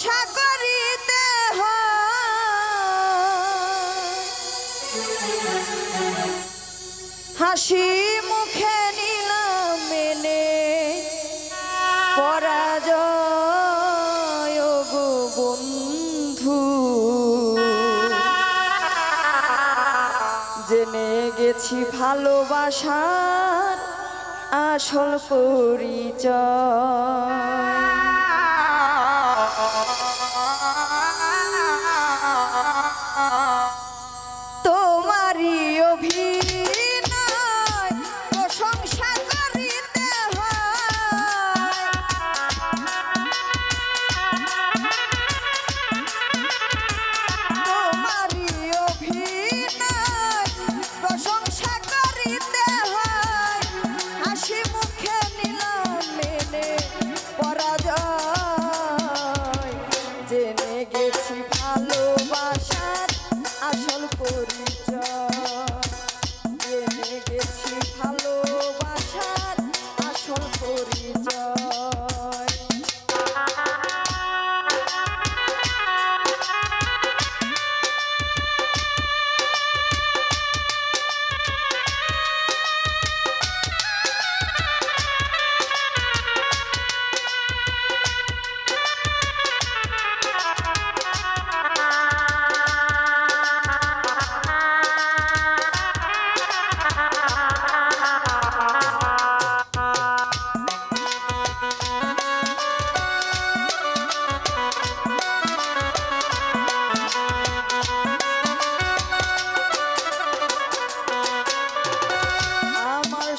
প্রশংসা করিতে হাসি মুখে নিলাম মেনে পরাজয় গো বন্ধু জেনে গেছি ভালোবাসার আসল পরিচয় তোমারই অভিনয় প্রশংসা করিতে হয় তোমারই অভিনয় প্রশংসা করিতে হয় হাসি মুখে নিলাম মেনে পরাজয় জেনে গেছি ভালোবাসার আসল পরিচয় জেনে গেছি ভালোবাসার আসল পরিচয়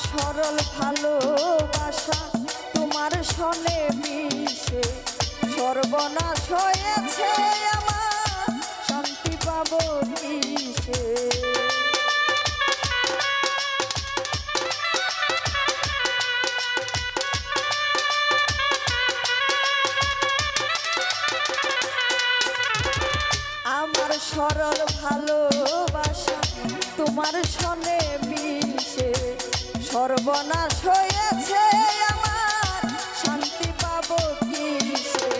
সরল ভালোবাসা তোমার সনে মিশে সর্বনাশ হয়েছে আমার শান্তি পাবো কিসে আমার সরল ভালোবাসা তোমার সনে মিশে সর্বনাশ হয়েছে আমার শান্তি পাবো কিসে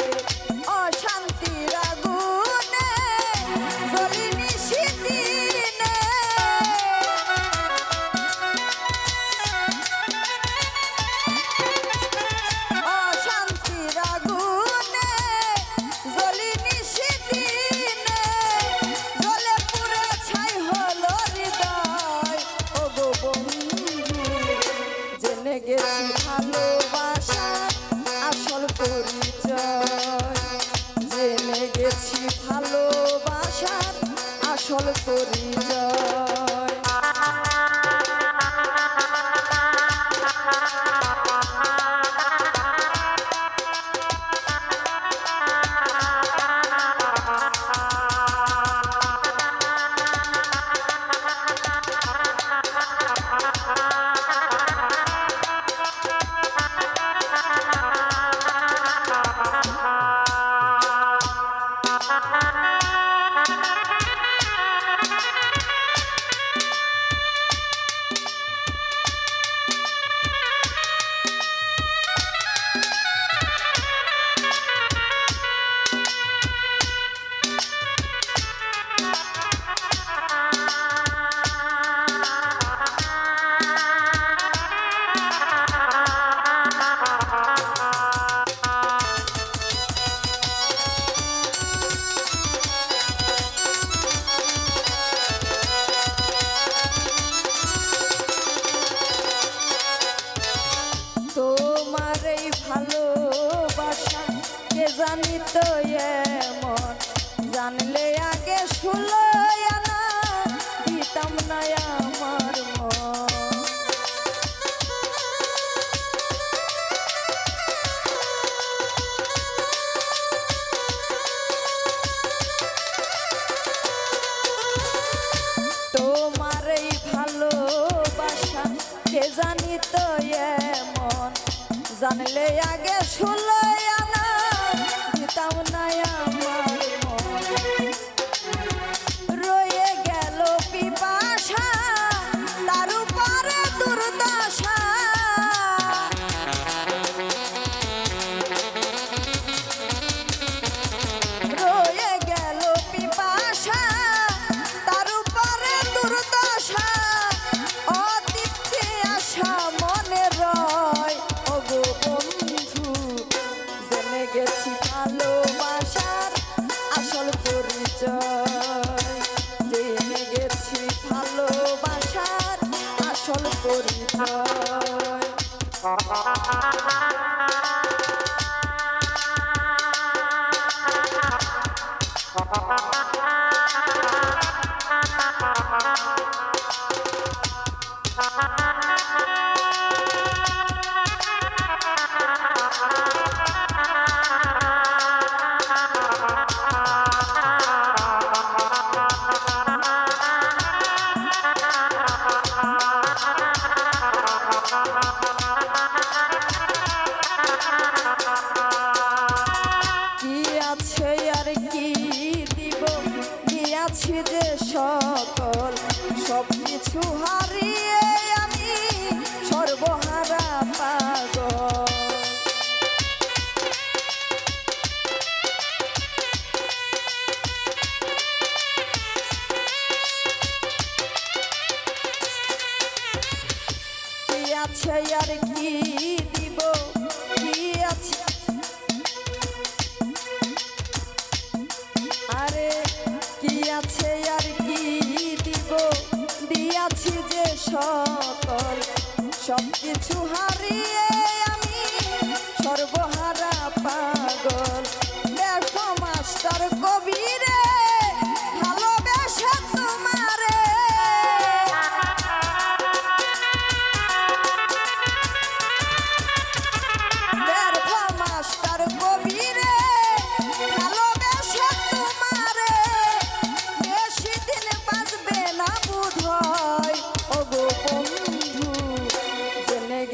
অশান্তির আগুনে জ্বলি নিশিদিনে অশান্তির আগুনে জ্বলি নিশিদিনে জ্বলে পুড়ে ছাই হলো হৃদয় ও গো বন্ধু জেনে গেছি ভালোবাসা আসল পরিচয় জেনে গেছি ভালোবাসার আসল পরিচয় তোমার এই ভালোবাসা কে জানিত এমন জানলে আগে শুলো না দিতাম না আমার মন তোমার এই ভালোবাসা কে জানিত এমন জানলে আগে শুলো না দিতাম না আমার মন রয়ে গেল পিপাসা তার উপরে দুর্দশা পরিচয়, জেনে গেছি ভালোবাসার আসল পরিচয়। দিয়াছি যে সকল সবকিছু হারিয়ে আমি সর্বহারা পাগল। কি আছে আর কি দিব, কি আছে আছে আর কি দিব, দিয়াছি যে সকল সবকিছু হারিয়ে আমি সর্বহারা পাগল। দেখো মাস্টার কবিরে ভালোবেসে তোমারে, দেখো মাস্টার কবিরে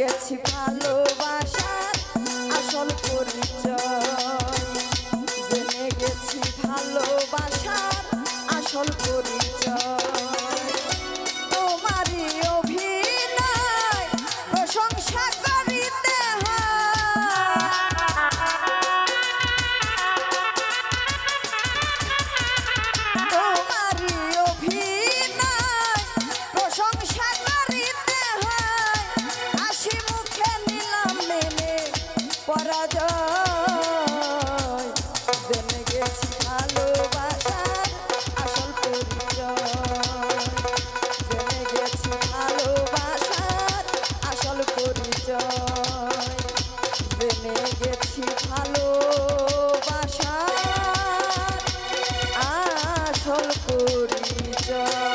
গেছি ভালোবাসার আসল পরিচয়, জেনে গেছি ভালোবাসার আসল পরিচয়। তোমারই অভিনয় প্রশংসা করিতে হয়, তোমারই অভিনয় প্রশংসা করিতে হয়, হাসি মুখে নিলাম মেনে পরাজয়। জেনে গেছি ভালোবাসার আসল পরিচয়, জেনে গেছি ভালোবাসার আসল পরিচয়, জেনে গেছি ভালোবাসার আসল পরিচয়।